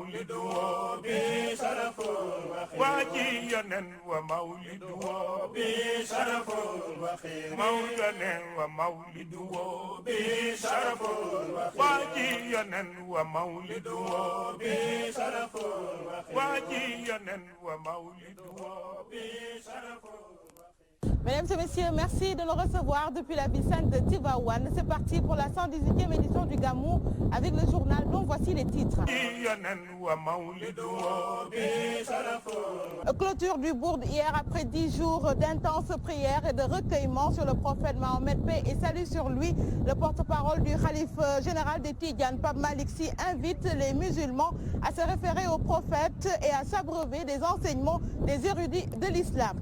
ومولده بشرف وخير واجينا ومولده بشرف وخير مولانا ومولده بشرف وخير واجينا ومولده بشرف وخير واجينا ومولده بشرف. Mesdames et messieurs, merci de nous recevoir depuis la ville sainte de Tivaouane. C'est parti pour la 118e édition du Gamou avec le journal dont voici les titres. Clôture du Bourde hier après 10 jours d'intenses prières et de recueillement sur le prophète Mahomet, paix et salut sur lui. Le porte-parole du khalife général des Tidjanes, Pape Malick Sy, invite les musulmans à se référer au prophète et à s'abreuver des enseignements des érudits de l'islam.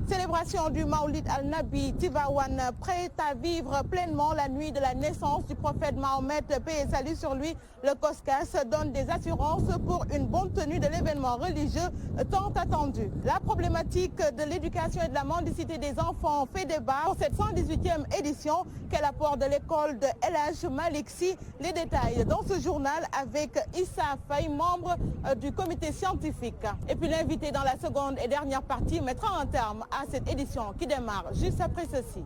Célébration du Maulid al-Nabi, Tivaouane, prêt à vivre pleinement la nuit de la naissance du prophète Mahomet, paix et salut sur lui. Le COSCAS donne des assurances pour une bonne tenue de l'événement religieux tant attendu. La problématique de l'éducation et de la mendicité des enfants fait débat pour cette 118e édition. Quel apport de l'école de El Hadj Malick Sy? Les détails dans ce journal avec Issa Faye, membre du comité scientifique. Et puis l'invité dans la seconde et dernière partie mettra un terme à cette édition qui démarre juste après ceci.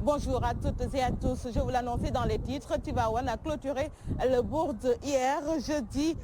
Bonjour à toutes et à tous. Je vous l'annonçais dans les titres, Tivaouane a clôturé le Bourde hier, jeudi.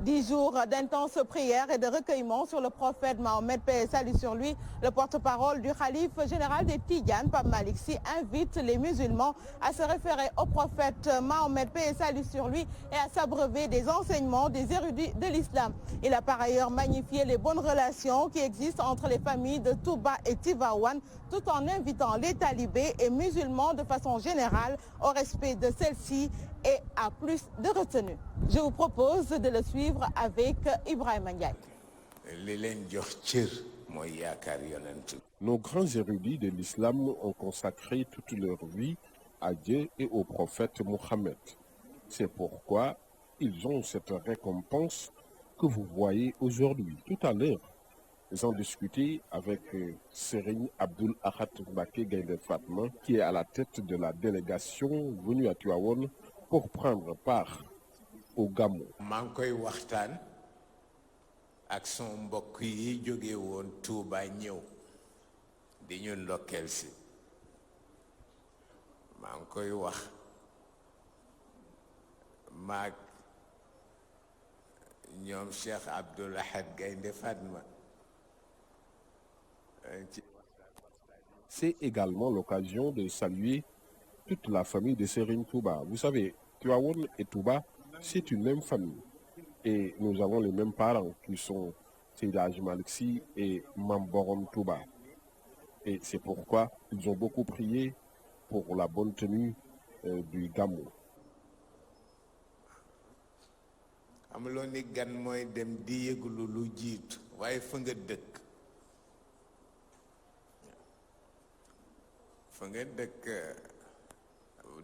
10 jours d'intenses prières et de recueillement sur le prophète Mahomet, paix et salut sur lui. Le porte-parole du khalife général des Tidjanes, Pape Malick Sy, invite les musulmans à se référer au prophète Mahomet, paix et salut sur lui, et à s'abreuver des enseignements des érudits de l'islam. Il a par ailleurs magnifié les bonnes relations qui existent entre les familles de Touba et Tivaouane, tout en invitant les talibés et musulmans de façon générale au respect de celle-ci et à plus de retenue. Je vous propose de le suivre avec Ibrahima Ndiaye. Nos grands érudits de l'islam ont consacré toute leur vie à Dieu et au prophète Mohammed. C'est pourquoi ils ont cette récompense que vous voyez aujourd'hui. Tout à l'heure, ils ont discuté avec Serigne Abdoul Ahad Mbacké Gaïndé Fatma, qui est à la tête de la délégation venue à Tivaouane pour prendre part au Gamou. maa ngi koy waxtaan ak son mbokk yi jóge woon Touba ñëw di ñu ndokkeel si maa ngi koy wax maag ñoom Cheikh Abdoul Ahad Gaïndé Fatma. C'est également l'occasion de saluer toute la famille de Serigne Touba. Vous savez, Tivaouane et Touba, c'est une même famille. Et nous avons les mêmes parents qui sont Seydi Hadji Malick Sy et Mame Borom Touba. Et c'est pourquoi ils ont beaucoup prié pour la bonne tenue du Gamou. amuloo ni gan mooy dem di yëglu lu jiitu waaye fa nga dëkk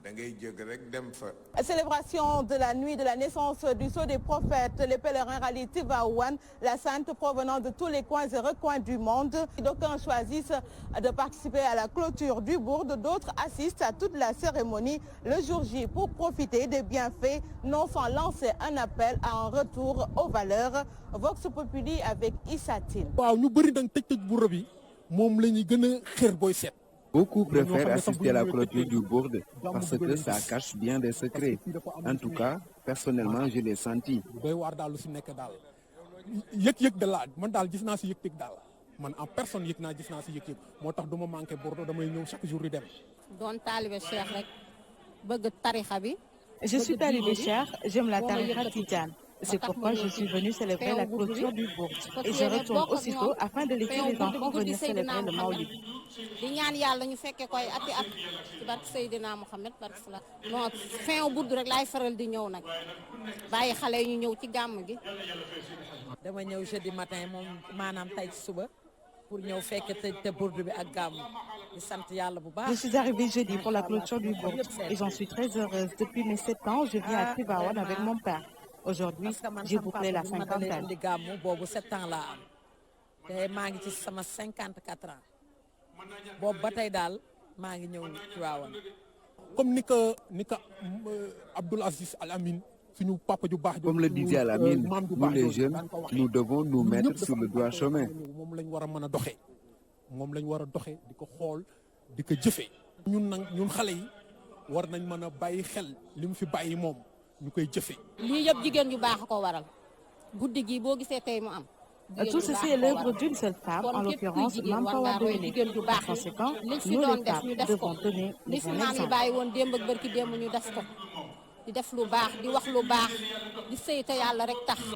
da ngay jóg rek dem fa. Célébration de la nuit de la naissance du sceau des prophètes. Les pèlerins rallient Tivaouane, la sainte provenant de tous les coins et recoins du monde. D'aucuns choisissent de participer à la clôture du Bourde, d'autres assistent à toute la cérémonie le jour J pour profiter des bienfaits, non sans lancer un appel à un retour aux valeurs. Vox Populi avec Issa Tine. waaw ñu bëri dang tëj Bourde bi moom la ñuy gën a xër booy seet. Beaucoup préfèrent assister à la clôture du Bourde parce que ça cache bien des secrets. En tout cas, personnellement, je l'ai senti. doy waar daal lu si nekk daal yëg-yëg da laa man daal gis naa si yëg-yëg daal man en personne gis naa si yëg-yëg moo tax du ma manqué Bourde damay ñëw chaque jour di dem. doon taalibe Cheikh rek bëgg tarixa bi. Je suis talibé Cheikh, j'aime la tariqa Tidjane. C'est pourquoi je suis venue célébrer la clôture du Bourde. Et je retourne aussitôt afin de laisser les enfants venir célébrer le Maulid. di ñaan yàlla ñu fekke koy ati at ci barke Seydina Mohamed barke Sala non fin Bourde rek laay faral di ñëw nag bàyyi xale yi ñu ñëw ci gàmm gi. dama ñëw jeudi matin moom maanaam tey ci suba pour ñëw fekk te Bourde bi ak gàmm di sant yàlla bu baax. Je suis arrivée jeudi pour la clôture du Bourde et j'en suis très heureuse. Depuis mes 7 ans, je viens à Tivaouane avec mon père. Aujourd'hui, j'ai bouclé la cinquantaine. di gàmmu boobu 7 ans laa am te maa ngi ci sama 54 ans boobu ba tey daal maa ngi ñëw Tivaouane. comme ni ko Abdoul Aziz Al Amin suñu papa ju baax. Comme le disait Al Amin, nous les jeunes, nous devons nous mettre sur le droit chemin. moom lañ war a mën a doxee moom lañ war a doxee di ko xool di ko jëfee. ñun xale yi war nañ mën a bàyyi xel li mu fi bàyyi moom ñu koy jëfee. lii yëpp jigéen ju baax a ko waral guddi gi boo gisee tey mu am. Tout ceci est l'œuvre d'une seule femme, en l'occurrence Mame Wade. Par conséquent, nous les femmes devons donner le bon exemple.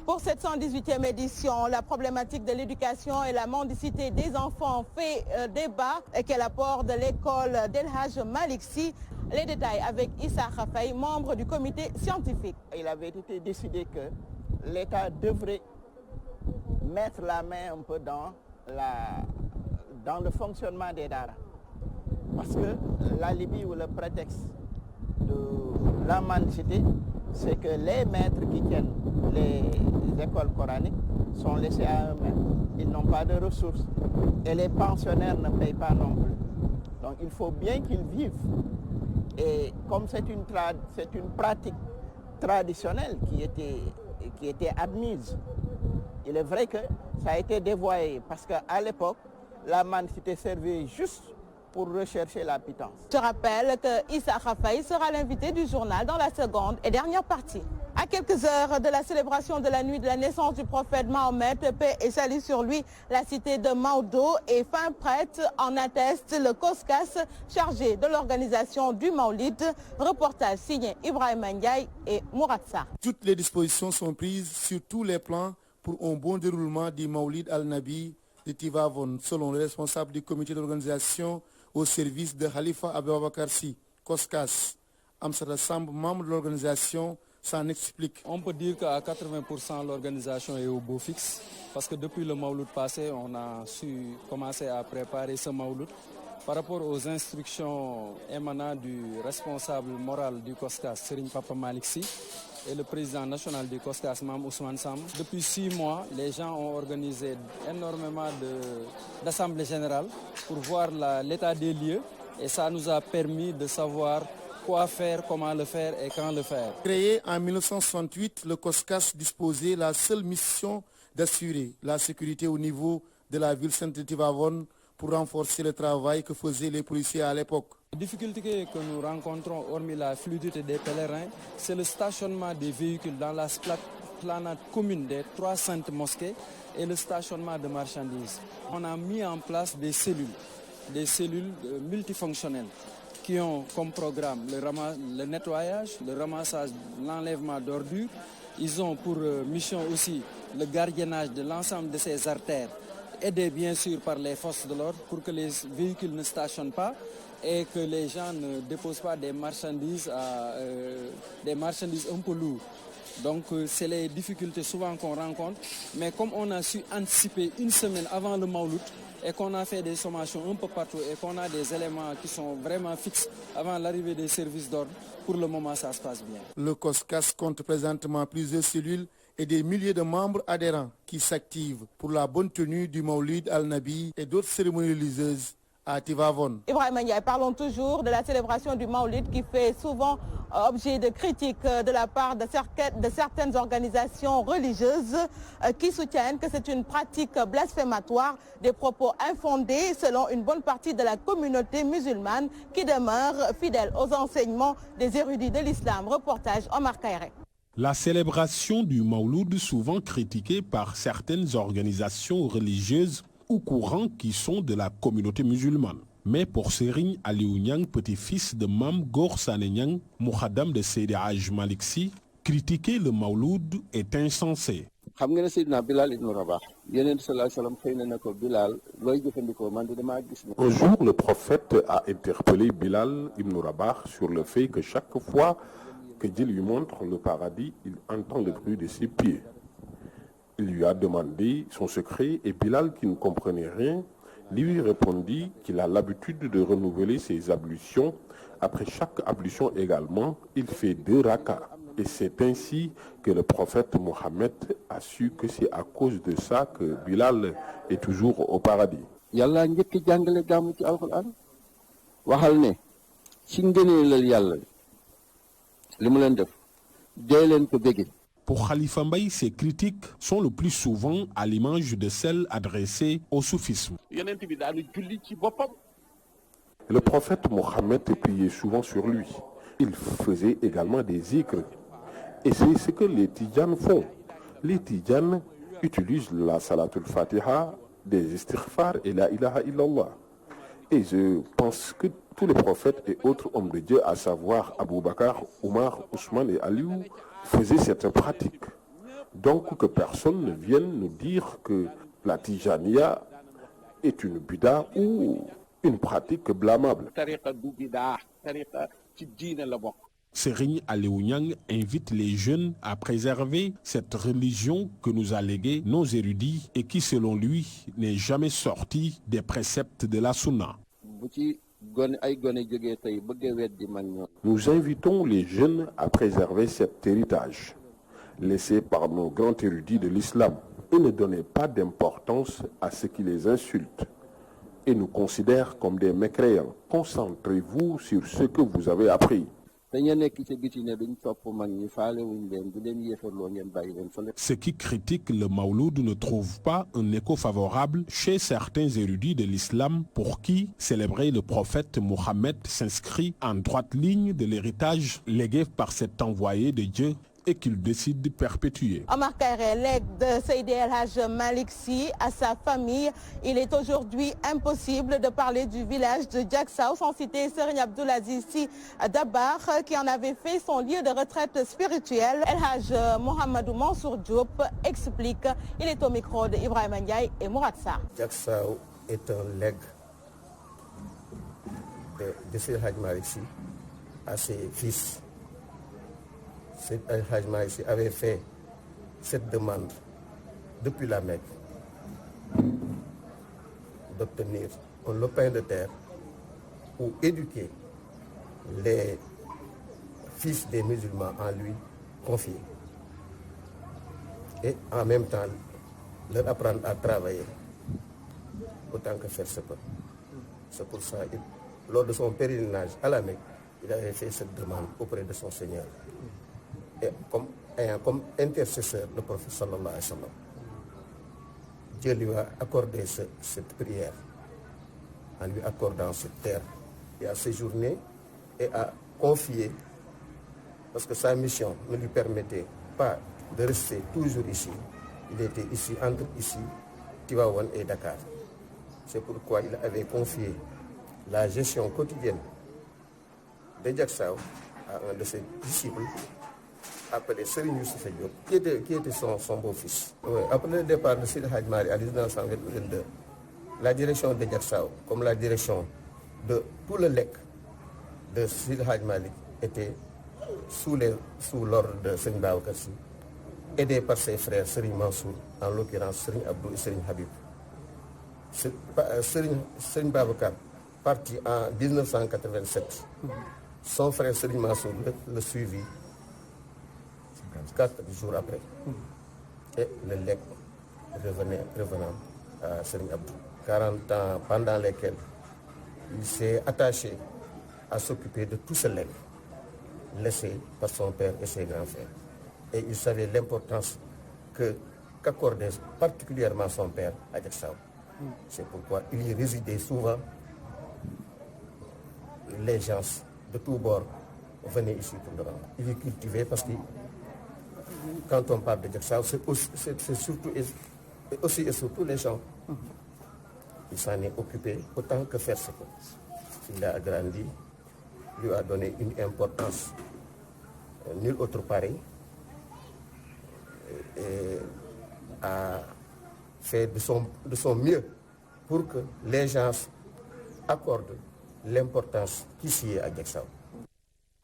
Pour cette 118e édition, la problématique de l'éducation et la mendicité des enfants fait débat et qu'elle aborde l'école d'El Hadj Malick Sy. Les détails avec Issa Faye, membre du comité scientifique. Il avait été décidé que l'État devrait mettre la main un peu dans le fonctionnement des daara. Parce que l'alibi ou le prétexte de la mendicité, c'est que les maîtres qui tiennent les écoles coraniques sont laissés à eux-mêmes. Ils n'ont pas de ressources. Et les pensionnaires ne payent pas non plus. Donc il faut bien qu'ils vivent. Et comme c'est une pratique traditionnelle qui était admise, il est vrai que ça a été dévoyé parce qu'à l'époque, la mendicité servait juste pour rechercher la pitance. Je rappelle que Issa Faye sera l'invité du journal dans la seconde et dernière partie. À quelques heures de la célébration de la nuit de la naissance du prophète Mahomet, paix et salut sur lui, la cité de Maodo est fin prête, en atteste le COSCAS chargé de l'organisation du Maulid. Reportage signé Ibrahima Ndiaye et Mourad Sarr. Toutes les dispositions sont prises sur tous les plans pour un bon déroulement du Maulid al-Nabi de Tivaouane, selon le responsable du comité d'organisation au service de Khalifa Aboubacar Sy, COSCAS. Amsata Samb, membre de l'organisation, s'en explique. On peut dire qu'à 80% l'organisation est au beau fixe, parce que depuis le Mauloud passé, on a su commencer à préparer ce Mauloud. Par rapport aux instructions émanant du responsable moral du COSCAS, Serigne Papa Malick Sy, et le président national du COSCAS, Mame Ousmane Samb. Depuis 6 mois, les gens ont organisé énormément d'assemblées générales pour voir l'état des lieux, et ça nous a permis de savoir quoi faire, comment le faire et quand le faire. Créé en 1968, le COSCAS disposait la seule mission d'assurer la sécurité au niveau de la ville sainte de Tivaouane pour renforcer le travail que faisaient les policiers à l'époque. La difficulté que nous rencontrons, hormis la fluidité des pèlerins, c'est le stationnement des véhicules dans la planade commune des 3 saintes mosquées et le stationnement de marchandises. On a mis en place des cellules multifonctionnelles qui ont comme programme le nettoyage, le ramassage, l'enlèvement d'ordures. Ils ont pour mission aussi le gardiennage de l'ensemble de ces artères, aidés bien sûr par les forces de l'ordre pour que les véhicules ne stationnent pas et que les gens ne déposent pas des marchandises un peu lourdes. Donc c'est les difficultés souvent qu'on rencontre, mais comme on a su anticiper une semaine avant le Mauloud et qu'on a fait des sommations un peu partout et qu'on a des éléments qui sont vraiment fixes avant l'arrivée des services d'ordre, pour le moment ça se passe bien. Le COSCAS compte présentement plusieurs cellules et des milliers de membres adhérents qui s'activent pour la bonne tenue du Maulid al-Nabi et d'autres cérémonies religieuses à Tivaouane. Ibrahima Ndiaye, parlons toujours de la célébration du Maulid qui fait souvent objet de critiques de la part de certaines organisations religieuses qui soutiennent que c'est une pratique blasphématoire, des propos infondés selon une bonne partie de la communauté musulmane qui demeure fidèle aux enseignements des érudits de l'islam. Reportage Omar Kairé. La célébration du Mauloud, souvent critiquée par certaines organisations religieuses ou courants qui sont de la communauté musulmane. Mais pour Serigne Aliou Niang, petit-fils de Mame Gor Sané Niang, muqaddam de Seydi Hadj Malick Sy, critiquer le Mauloud est insensé. Un jour, le prophète a interpellé Bilal ibn Rabah sur le fait que chaque fois que Dieu lui montre le paradis, il entend le bruit de ses pieds. Il lui a demandé son secret et Bilal, qui ne comprenait rien, lui répondit qu'il a l'habitude de renouveler ses ablutions. Après chaque ablution également, il fait 2 rakas. Et c'est ainsi que le prophète Mohammed a su que c'est à cause de ça que Bilal est toujours au paradis. Pour Khalifa Mbaye, ces critiques sont le plus souvent à l'image de celles adressées au soufisme. Le prophète Mohammed priait souvent sur lui. Il faisait également des zikrs. Et c'est ce que les Tidjanes font. Les Tidjanes utilisent la Salatul Fatiha, des istighfar et la ilaha illallah. Et je pense que tous les prophètes et autres hommes de Dieu, à savoir Abou Bakr, Omar, Ousmane et Aliou, faisaient cette pratique. Donc que personne ne vienne nous dire que la Tijaniya est une bida ou une pratique blâmable. Serigne Aliou Niang invite les jeunes à préserver cette religion que nous a léguée nos érudits et qui, selon lui, n'est jamais sortie des préceptes de la Sunna. Nous invitons les jeunes à préserver cet héritage laissé par nos grands érudits de l'islam et ne donnez pas d'importance à ce qui les insulte et nous considèrent comme des mécréants. Concentrez-vous sur ce que vous avez appris. Ceux qui critiquent le Mawloud ne trouvent pas un écho favorable chez certains érudits de l'islam pour qui célébrer le prophète Mohammed s'inscrit en droite ligne de l'héritage légué par cet envoyé de Dieu et qu'il décide de perpétuer. Omar Kairé lègue de Seydi El Hadj Malick Sy à sa famille. Il est aujourd'hui impossible de parler du village de Diacksao sans citer Serigne Abdoul Aziz Sy Dabakh qui en avait fait son lieu de retraite spirituelle. El Hadj Mohamedou Mansour Diop explique. Il est au micro de Ibrahima Ndiaye et Mourad Sarr. Diacksao est un legs de Seydi El Hadj Malick Sy à ses fils. Seydi El Hadj Malick Sy avait fait cette demande depuis la Mecque d'obtenir un lopin de terre pour éduquer les fils des musulmans en lui confiés et en même temps leur apprendre à travailler autant que faire se peut. C'est pour ça, lors de son pèlerinage à la Mecque, il avait fait cette demande auprès de son Seigneur. Et ayant comme intercesseur le prophète sallallahu alayhi wa sallam, Dieu lui a accordé cette prière en lui accordant cette terre et a séjourné et a confié, parce que sa mission ne lui permettait pas de rester toujours ici. Il était ici, entre ici, Tivaouane et Dakar. C'est pourquoi il avait confié la gestion quotidienne de Diacksao à un de ses disciples appelé Serigne Youssoupha Diop, qui était son beau-fils. Oui, après le départ de Seydi El Hadj Malick en 1922, la direction de Diacksao, comme la direction de tout le legs de Seydi El Hadj Malick, était sous l'ordre de Serigne Babacar Sy, aidé par ses frères Serigne Mansour, en l'occurrence Serigne Abdou et Serigne Habib. Serigne Babacar, parti en 1987, son frère Serigne Mansour le suivit 4 jours après. Et le legs revenant à Serigne Abdou. 40 ans pendant lesquels il s'est attaché à s'occuper de tout ce legs laissé par son père et ses grands frères. Et il savait l'importance qu'accordait particulièrement son père à Diacksao. C'est pourquoi il y résidait souvent. Les gens de tous bords venaient ici pour le rendre. Il y cultivait parce que quand on parle de Diacksao, c'est surtout et surtout les gens. Il s'en est occupé autant que faire ce peut. Il a agrandi, lui a donné une importance nulle autre pareil, et a fait de son mieux pour que les gens accordent l'importance qui s'y est à Diacksao.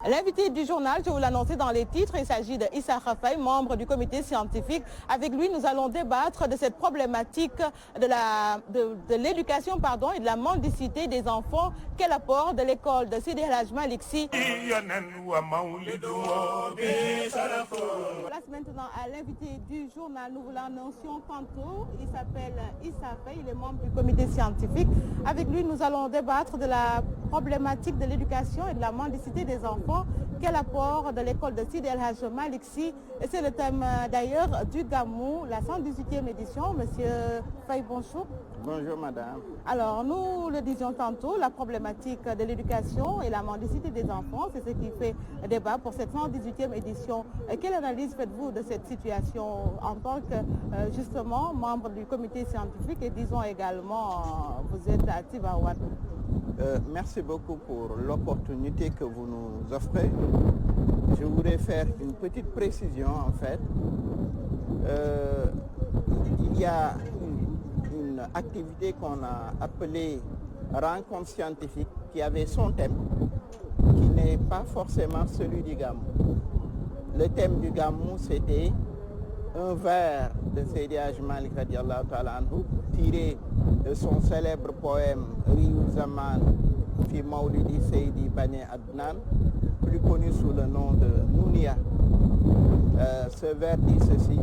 L'invité du journal, je vous l'annonçais dans les titres, il s'agit de Issa Faye, membre du comité scientifique. Avec lui, nous allons débattre de cette problématique de l'éducation et de la mendicité des enfants. Quel apport de l'école de Seydi El Hadj Malick Sy Place maintenant à l'invité du journal. Nous vous l'annoncions tantôt. Il s'appelle Issa Faye, il est membre du comité scientifique. Avec lui, nous allons débattre de la problématique de l'éducation et de la mendicité des enfants. Quel apport de l'école de Sidi El Hadj Malick Sy? Et c'est le thème d'ailleurs du Gamou, la 118e édition. Monsieur Faye, bonjour. Bonjour madame. Alors nous le disions tantôt, la problématique de l'éducation et la mendicité des enfants, c'est ce qui fait débat pour cette 118e édition. Quelle analyse faites-vous de cette situation en tant que justement membre du comité scientifique et disons également vous êtes à Tivaouane? Merci beaucoup pour l'opportunité que vous nous offrez. Je voudrais faire une petite précision en fait. Il y a une activité qu'on a appelée rencontre scientifique qui avait son thème, qui n'est pas forcément celui du Gamou. Le thème du Gamou, c'était un vers de Seydi Hadji Malick radiallahu ta'ala anhu, tiré de son célèbre poème Riou Zaman fi Mawlidi Seydi Bani Adnan, plus connu sous le nom de Nounia. Ce vers dit ceci: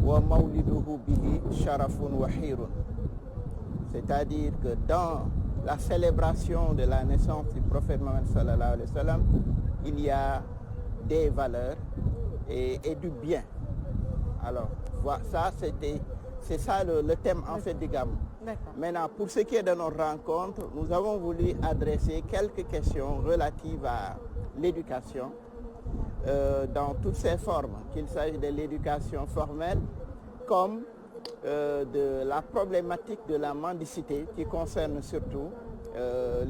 wa mawliduhu bihi sharafun wa hirun. C'est-à-dire que dans la célébration de la naissance du prophète Mohammed sallallahu alayhi wa sallam, il y a des valeurs et du bien. Alors, voilà, ça c'est ça le thème en fait du Gamou. Maintenant, pour ce qui est de notre rencontre, nous avons voulu adresser quelques questions relatives à l'éducation dans toutes ses formes, qu'il s'agisse de l'éducation formelle comme de la problématique de la mendicité qui concerne surtout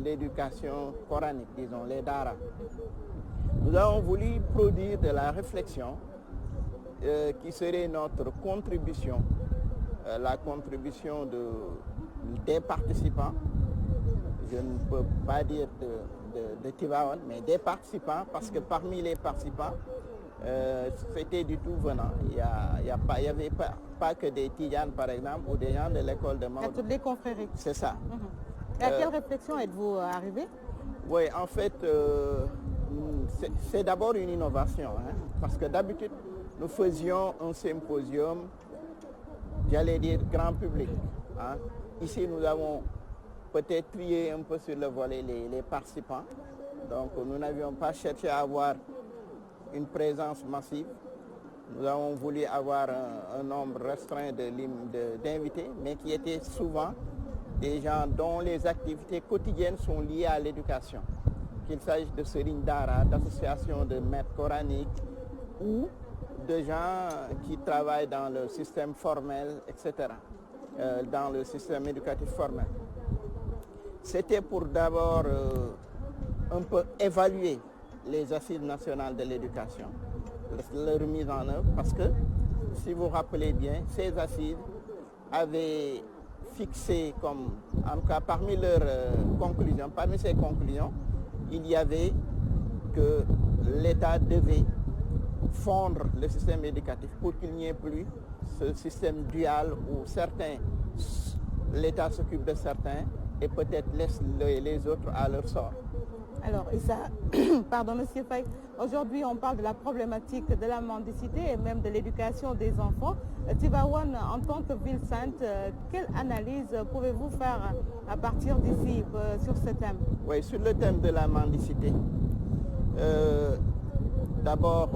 l'éducation coranique, disons les daara. Nous avons voulu produire de la réflexion qui serait notre contribution, la contribution des participants, je ne peux pas dire de Tivaouane, mais des participants, parce que parmi les participants, c'était du tout venant. Il n'y avait pas que des Tidjanes, par exemple, ou des gens de l'école de Maodo. Toutes les confréries. C'est ça. Et à quelle réflexion êtes-vous arrivé? Oui, en fait, c'est d'abord une innovation, hein, parce que d'habitude, nous faisions un symposium, j'allais dire grand public. Hein. Ici, nous avons peut-être trié un peu sur le volet les participants. Donc, nous n'avions pas cherché à avoir une présence massive. Nous avons voulu avoir un nombre restreint d'invités, mais qui étaient souvent des gens dont les activités quotidiennes sont liées à l'éducation. Qu'il s'agisse de Serigne Dara, d'associations de maîtres coraniques ou de gens qui travaillent dans le système formel, etc., dans le système éducatif formel. C'était pour d'abord un peu évaluer les assises nationales de l'éducation, leur mise en œuvre, parce que, si vous vous rappelez bien, ces assises avaient fixé comme, en tout cas parmi leurs conclusions, parmi ces conclusions, il y avait que l'État devait fondre le système éducatif pour qu'il n'y ait plus ce système dual où l'État s'occupe de certains et peut-être laisse les autres à leur sort. Alors, Issa, pardon, Monsieur Faye, aujourd'hui on parle de la problématique de la mendicité et même de l'éducation des enfants. Tivaouane, en tant que ville sainte, quelle analyse pouvez-vous faire à partir d'ici sur ce thème? Oui, sur le thème de la mendicité. D'abord,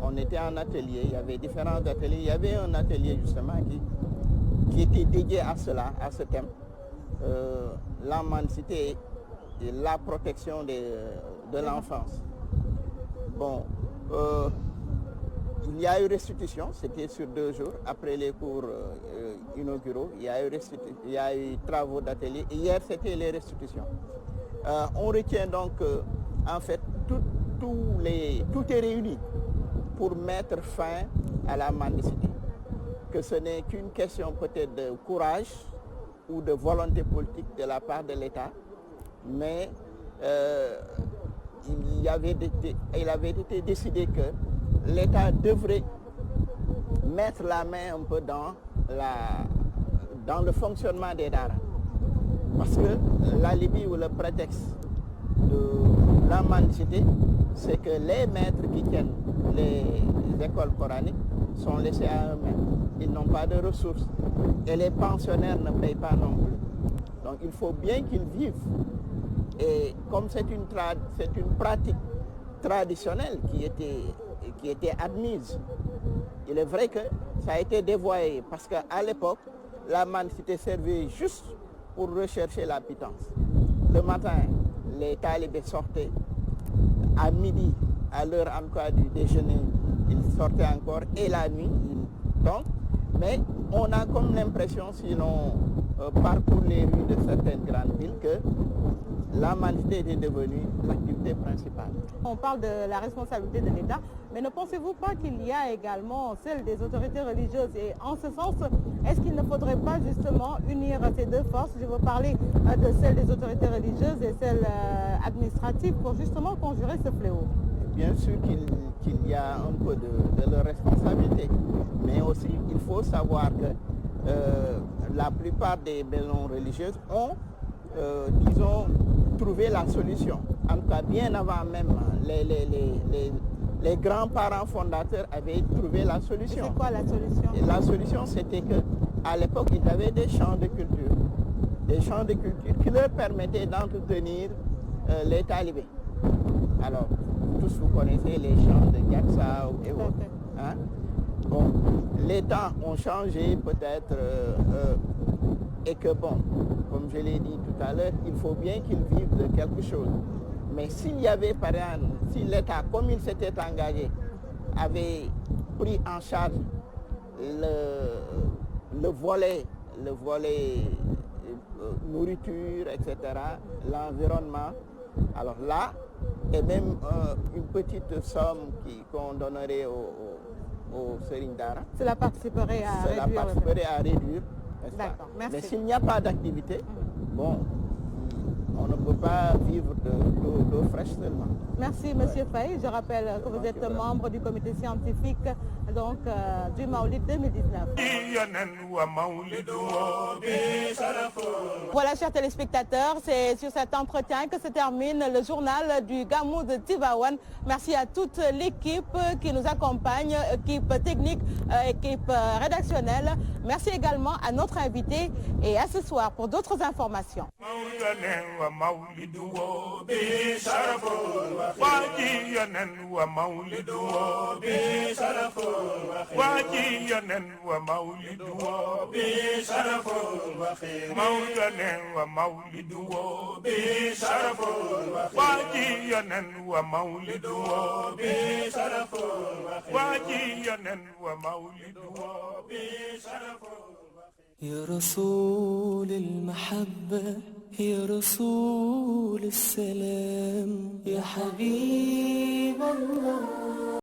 on était en atelier, il y avait différents ateliers. Il y avait un atelier justement qui était dédié à cela, à ce thème. La mendicité et la protection de l'enfance. Bon, il y a eu restitution, c'était sur 2 jours, après les cours inauguraux, il y a eu travaux d'atelier. Hier, c'était les restitutions. On retient donc, en fait, tout est réuni pour mettre fin à la mendicité. Que ce n'est qu'une question peut-être de courage ou de volonté politique de la part de l'État, mais il avait été décidé que l'État devrait mettre la main un peu dans le fonctionnement des daara. Parce que l'alibi ou le prétexte la mendicité, c'est que les maîtres qui tiennent les écoles coraniques sont laissés à eux-mêmes. Ils n'ont pas de ressources. Et les pensionnaires ne payent pas non plus. Donc il faut bien qu'ils vivent. Et comme c'est une pratique traditionnelle qui était admise, il est vrai que ça a été dévoyé parce qu'à l'époque, la mendicité servait juste pour rechercher la pitance. Le matin, les talibés sortaient. À midi, à l'heure encore du déjeuner, ils sortaient encore. Et la nuit, donc, mais on a comme l'impression, si l'on parcourt les rues de certaines grandes villes, que la mendicité est devenue l'activité principale. On parle de la responsabilité de l'État, mais ne pensez-vous pas qu'il y a également celle des autorités religieuses? Et en ce sens, est-ce qu'il ne faudrait pas justement unir ces deux forces? Je veux parler de celle des autorités religieuses et celle administrative pour justement conjurer ce fléau. Bien sûr qu'il y a un peu de leur responsabilité, mais aussi il faut savoir que la plupart des maisons religieuses ont, disons, trouvé la solution. En tout cas, bien avant même, les grands-parents fondateurs avaient trouvé la solution. C'est quoi la solution? Et la solution, c'était qu'à l'époque, ils avaient des champs de culture. Des champs de culture qui leur permettaient d'entretenir les talibés. Alors, tous vous connaissez les champs de Diaksa et autres. Hein? Bon, les temps ont changé peut-être et que bon, comme je l'ai dit tout à l'heure, il faut bien qu'ils vivent de quelque chose. Mais s'il y avait, par exemple, si l'État, comme il s'était engagé, avait pris en charge le volet nourriture, etc., l'environnement, alors là, et même une petite somme qu'on donnerait au Serigne Dara. Cela participerait à réduire. D'accord, merci. Mais s'il n'y a pas d'activité, bon, on ne peut pas vivre d'eau fraîche seulement. Merci, Monsieur Faye. Je rappelle que vous êtes membre du comité scientifique donc, du Maoulid 2019. Voilà, chers téléspectateurs, c'est sur cet entretien que se termine le journal du Gamou de Tivaouane. Merci à toute l'équipe qui nous accompagne, équipe technique, équipe rédactionnelle. Merci également à notre invité et à ce soir pour d'autres informations. يا رسول المحبة يا رسول السلام يا حبيب الله